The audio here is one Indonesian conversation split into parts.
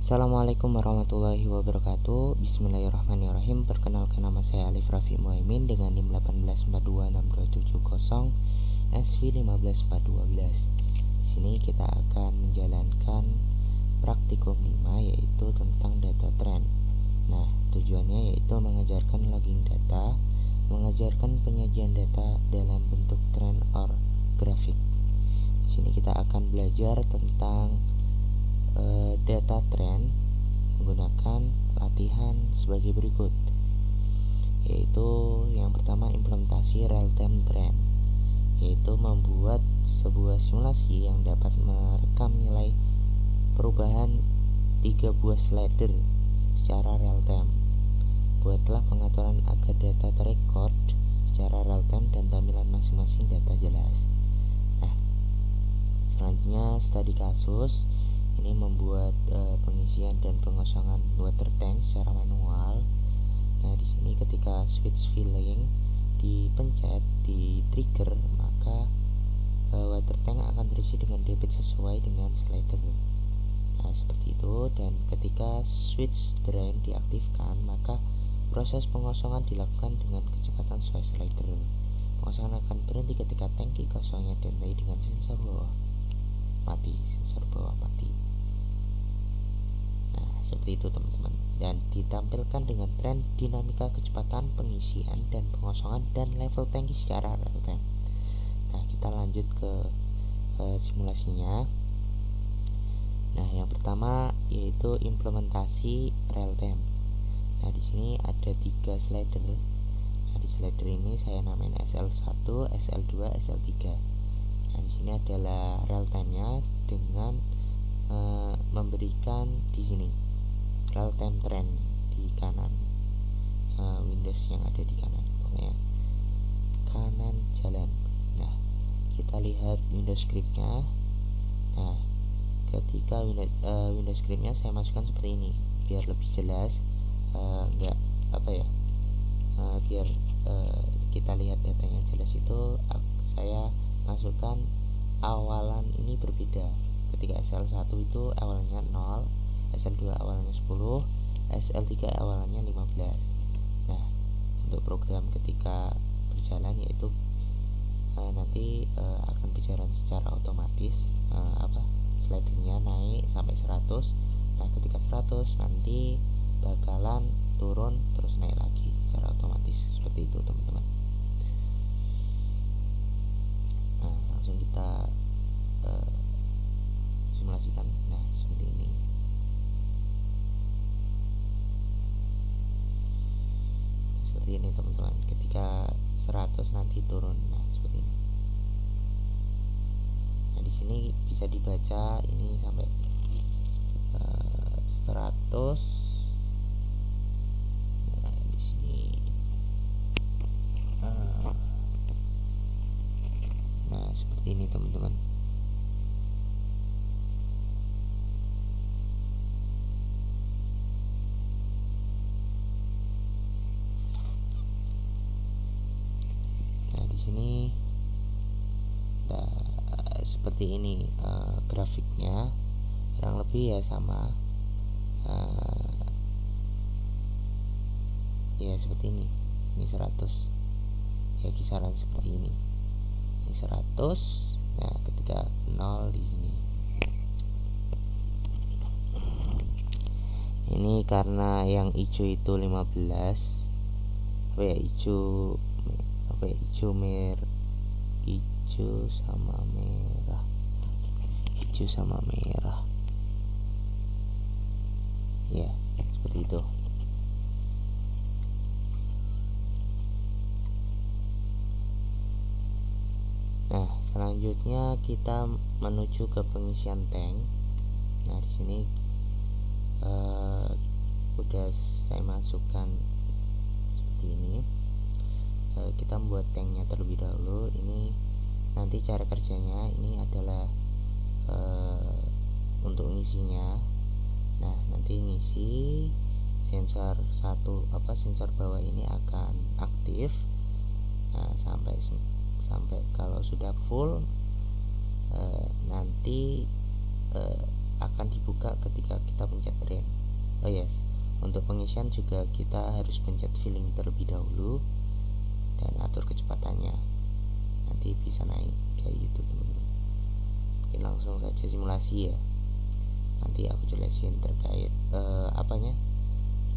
Assalamualaikum warahmatullahi wabarakatuh. Bismillahirrahmanirrahim. Perkenalkan, nama saya Alif Raffi Muhaimin dengan NIM 184262770 SV15412. Di sini kita akan menjalankan praktikum 5, yaitu tentang data trend. Nah, tujuannya yaitu mengajarkan logging data, mengajarkan penyajian data dalam bentuk trend or grafik. Di sini kita akan belajar tentang data trend menggunakan latihan sebagai berikut, yaitu yang pertama implementasi real-time trend, yaitu membuat sebuah simulasi yang dapat merekam nilai perubahan 3 buah slider secara real-time. Buatlah pengaturan agar data terrecord secara real-time dan tampilan masing-masing data jelas. Nah, selanjutnya studi kasus. Ini membuat pengisian dan pengosongan water tank secara manual. Nah, di sini ketika switch filling dipencet, di trigger, maka water tank akan terisi dengan debit sesuai dengan slider. Nah, seperti itu. Dan ketika switch drain diaktifkan, maka proses pengosongan dilakukan dengan kecepatan sesuai slider. Pengosongan akan berhenti ketika tangki kosongnya ditandai dengan sensor bawah mati. Seperti itu teman-teman, dan ditampilkan dengan tren dinamika kecepatan pengisian dan pengosongan dan level tangki secara real time. Nah, kita lanjut ke simulasinya. Nah, yang pertama yaitu implementasi real time. Nah, di sini ada 3 slider. Nah, di slider ini saya namain SL1, SL2, SL3. Nah, di sini adalah real time-nya dengan memberikan di sini real time trend di kanan, Windows yang ada di kanan, pokoknya kanan jalan. Nah, kita lihat Windows script-nya. Nah, ketika Windows script-nya saya masukkan seperti ini biar lebih jelas, biar kita lihat datanya jelas. Itu saya masukkan awalan ini berbeda. Ketika SL1 itu awalnya 0, SL2 awalnya 10, SL3 awalnya 15. Nah, untuk program ketika berjalan yaitu nanti akan berjalan secara otomatis, slidernya naik sampai 100. Nah, ketika 100 nanti bakalan turun terus naik lagi secara otomatis, seperti itu teman-teman. Nah, langsung kita simulasikan. Nah, seperti ini. Seperti ini teman-teman, ketika 100 nanti turun. Nah, seperti ini. Nah, di sini bisa dibaca ini sampai 100. Nah, di sini nah, seperti ini teman-teman. Sini seperti ini grafiknya, kurang lebih ya sama, ya seperti ini 100 ya, kisaran seperti ini 100. Nah, ketika 0 di sini ini karena yang hijau itu 15, hijau sama merah ya, seperti itu. Nah, selanjutnya kita menuju ke pengisian tank. Nah, di sini udah saya masukkan seperti ini. Kita membuat tanknya terlebih dahulu. Ini nanti cara kerjanya ini adalah untuk ngisinya. Nah, nanti ngisi sensor sensor bawah ini akan aktif. Nah, sampai kalau sudah full nanti akan dibuka ketika kita pencet drain. Oh yes, untuk pengisian juga kita harus pencet filling terlebih dahulu dan atur kecepatannya, nanti bisa naik kayak gitu teman-teman. Mungkin langsung saja simulasi ya, nanti aku jelasin terkait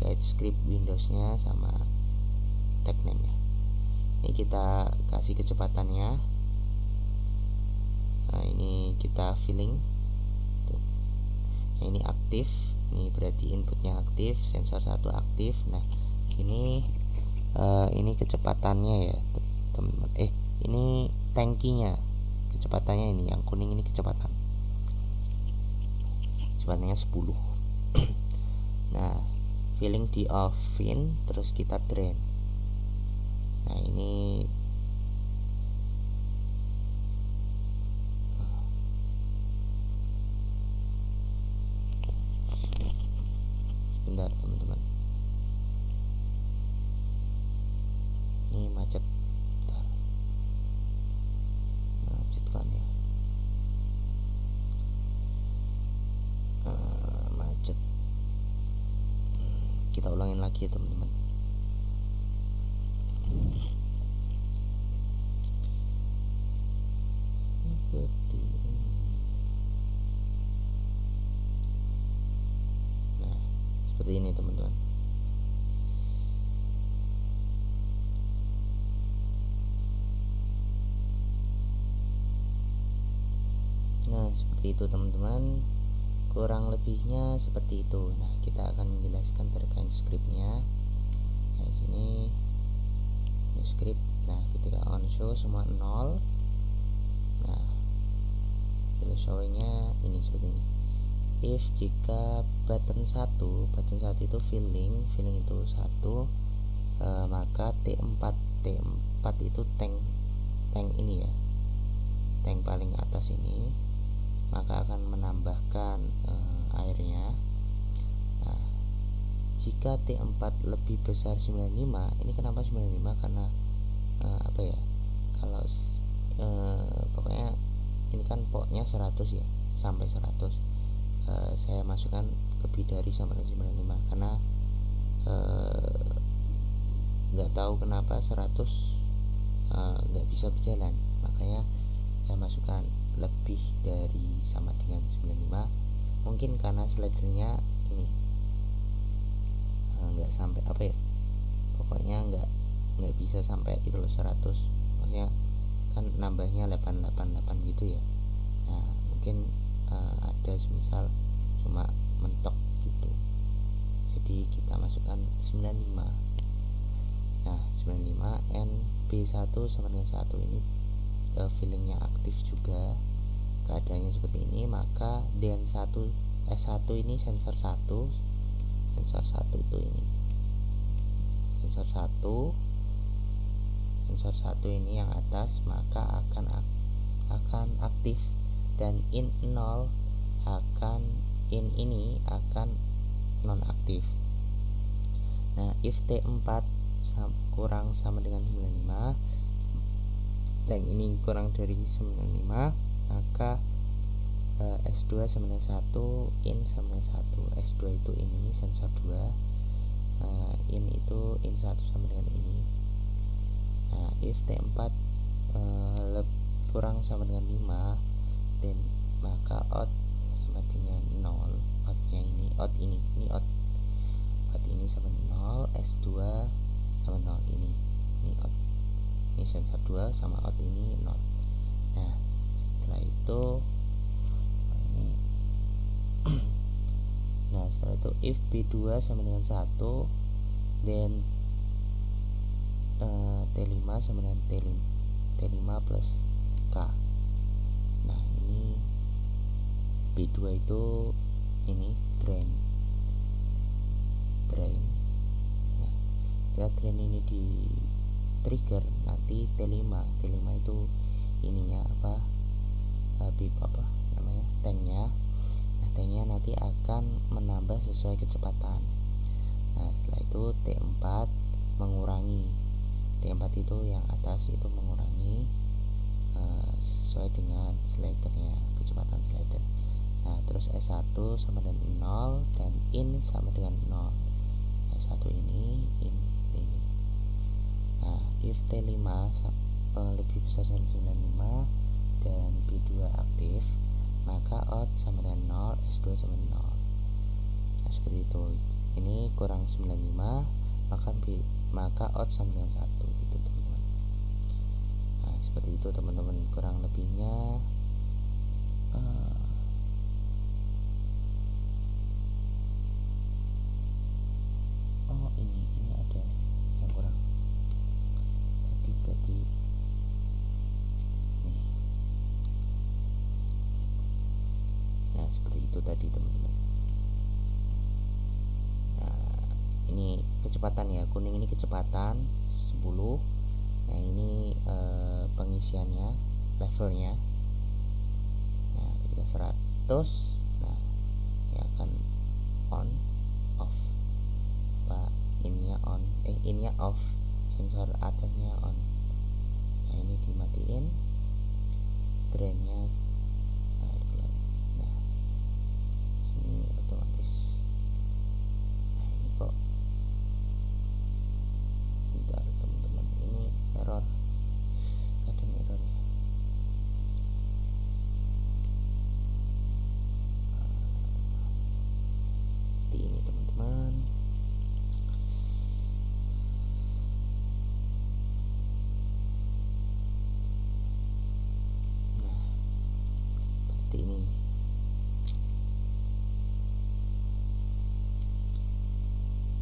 terkait script Windowsnya sama tag name nya. Ini kita kasih kecepatannya. Nah, ini kita filling tuh. Nah, ini aktif, ini berarti inputnya aktif, sensor 1 aktif. Nah ini kecepatannya ya teman-teman. Ini tangkinya, kecepatannya ini yang kuning, ini kecepatannya 10. Nah filling di offin, terus kita drain. Nah ini bentar teman-teman, ini macet kan ya, macet. Kita ulangin lagi ya teman-teman. Nah seperti ini teman-teman. Nah seperti itu teman-teman, kurang lebihnya seperti itu. Nah kita akan menjelaskan terkait scriptnya. Nah sini new script. Nah ketika on show semua 0. Nah hasil showingnya ini seperti ini. If jika button 1 itu filling itu 1, maka T4 itu tank ini ya, tank paling atas ini, maka akan menambahkan airnya. Nah jika T4 lebih besar 95, ini kenapa 95? Karena kalau pokoknya ini kan poknya 100 ya, sampai 100. Saya masukkan lebih dari sama dengan 95 karena nggak tahu kenapa 100 nggak bisa berjalan, makanya saya masukkan lebih dari sama dengan 95. Mungkin karena slidernya ini nggak sampai pokoknya nggak bisa sampai itu loh 100, maksudnya kan nambahnya 888 gitu ya. Nah mungkin ada semisal cuma mentok gitu, jadi kita masukkan 95. Nah 95 NB1 sama dengan 1 ini fillingnya aktif juga, keadaannya seperti ini. Maka DN1 S1 ini sensor 1 itu ini sensor 1 ini yang atas, maka akan aktif, dan in 0 ini akan nonaktif. Nah if T4 kurang sama dengan 95 dan ini kurang dari 95, maka S2 sama dengan 1, in sama dengan 1. S2 itu ini sensor 2, in itu in 1 sama dengan ini. Nah if T4 kurang sama dengan 5, dan maka out sama dengan 0. Outnya ini out ini out ini sama 0, S2 sama 0, ini out, ini sensor 2 sama out ini 0. Nah setelah itu if B2 sama dengan 1, then T5 sama dengan T5 plus K. Nah ini B2 itu ini drain. Nah ketika drain ini di trigger, nanti T5 itu ininya tanknya. Nah tanknya nanti akan menambah sesuai kecepatan. Nah setelah itu T4 mengurangi, T4 itu yang atas itu mengurangi sesuai dengan slidernya, kecepatan slider. Nah, terus S1 sama dengan 0 dan in sama dengan 0. S1 ini, in ini. Nah, if T5 lebih besar dari 95 dan B2 aktif, maka out sama dengan 0, S2 sama dengan 0. Nah, seperti itu. Ini kurang 95, maka out sama dengan 1 gitu, teman-teman. Nah, seperti itu teman-teman, kurang lebihnya. Ini ada yang kurang tadi, berarti nih. Nah, seperti itu tadi teman-teman. Nah, ini kecepatan ya, kuning ini kecepatan 10. Nah, ini pengisiannya, levelnya. Nah, ketika 100, nah ini akan on, off. Innya on, innya off, sensor atasnya on. Nah, ini dimatiin, drainnya. Nah, ini otomatis. Nah, ini kok bentar teman-teman, ini error, kadang error ya. Seperti ini teman-teman. Ini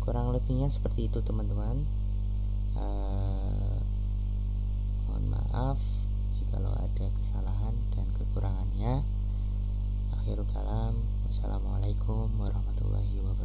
kurang lebihnya seperti itu teman-teman. Mohon maaf jikalau ada kesalahan dan kekurangannya. Akhirul kalam, wassalamualaikum warahmatullahi wabarakatuh.